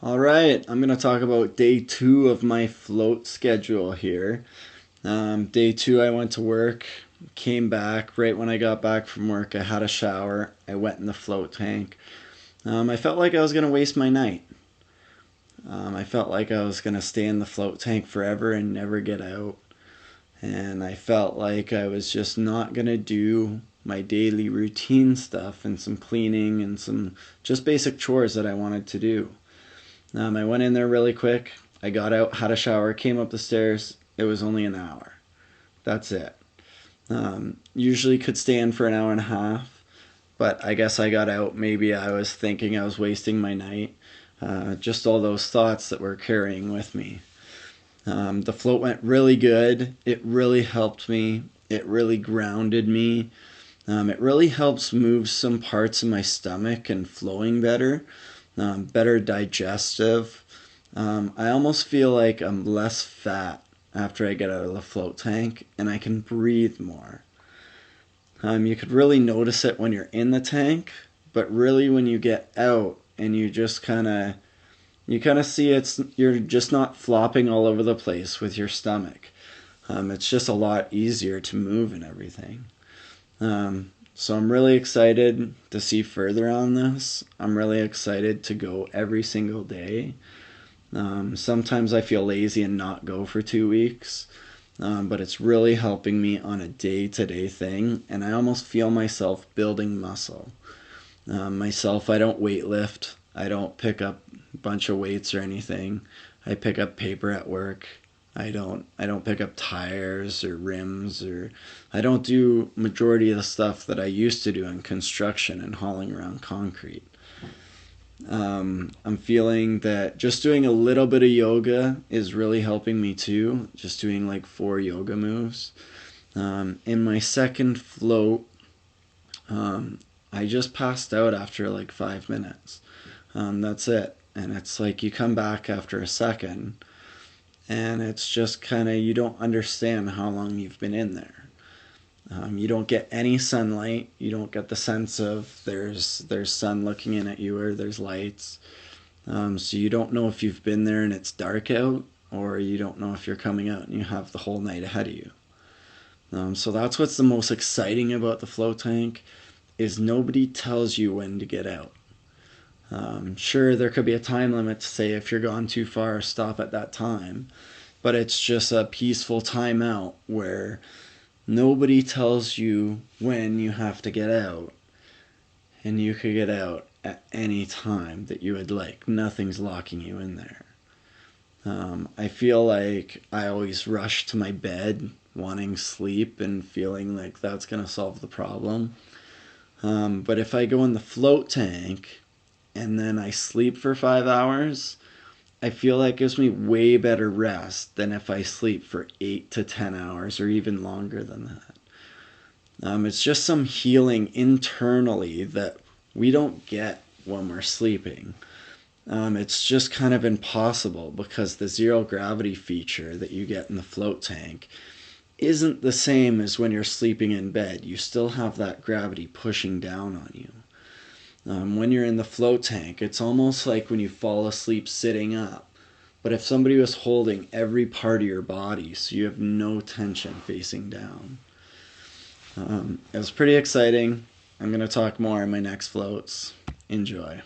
All right, I'm going to talk about day 2 of my float schedule here. Day 2, I went to work, came back. Right when I got back from work, I had a shower. I went in the float tank. I felt like I was going to waste my night. I felt like I was going to stay in the float tank forever and never get out. And I felt like I was just not going to do my daily routine stuff and some cleaning and some just basic chores that I wanted to do. I went in there really quick. I got out, had a shower, came up the stairs. It was only an hour. That's it. Usually could stay in for an hour and a half, but I guess I got out. Maybe I was thinking I was wasting my night. Just all those thoughts that were carrying with me. The float went really good. It really helped me. It really grounded me. It really helps move some parts of my stomach and flowing better, better digestive. I almost feel like I'm less fat after I get out of the float tank and I can breathe more. You could really notice it when you're in the tank, but really when you get out and you kind of see you're just not flopping all over the place with your stomach. It's just a lot easier to move and everything. So I'm really excited to see further on this. I'm really excited to go every single day. Sometimes I feel lazy and not go for 2 weeks, but it's really helping me on a day-to-day thing, and I almost feel myself building muscle. I don't weight lift. I don't pick up a bunch of weights or anything. I pick up paper at work. I don't pick up tires or rims, or I don't do majority of the stuff that I used to do in construction and hauling around concrete. I'm feeling that just doing a little bit of yoga is really helping me too. Just doing like 4 yoga moves. In my second float, I just passed out after like 5 minutes. That's it. And it's like you come back after a second, and it's just kind of, you don't understand how long you've been in there. You don't get any sunlight. You don't get the sense of there's sun looking in at you or there's lights. So you don't know if you've been there and it's dark out, or you don't know if you're coming out and you have the whole night ahead of you. So that's what's the most exciting about the float tank, is nobody tells you when to get out. Sure, there could be a time limit to say if you're gone too far, stop at that time. But it's just a peaceful timeout where nobody tells you when you have to get out. And you could get out at any time that you would like. Nothing's locking you in there. I feel like I always rush to my bed wanting sleep and feeling like that's going to solve the problem. But if I go in the float tank and then I sleep for 5 hours, I feel like it gives me way better rest than if I sleep for 8 to 10 hours or even longer than that. It's just some healing internally that we don't get when we're sleeping. It's just kind of impossible because the zero gravity feature that you get in the float tank isn't the same as when you're sleeping in bed. You still have that gravity pushing down on you. When you're in the float tank, it's almost like when you fall asleep sitting up. But if somebody was holding every part of your body, so you have no tension facing down. It was pretty exciting. I'm going to talk more in my next floats. Enjoy.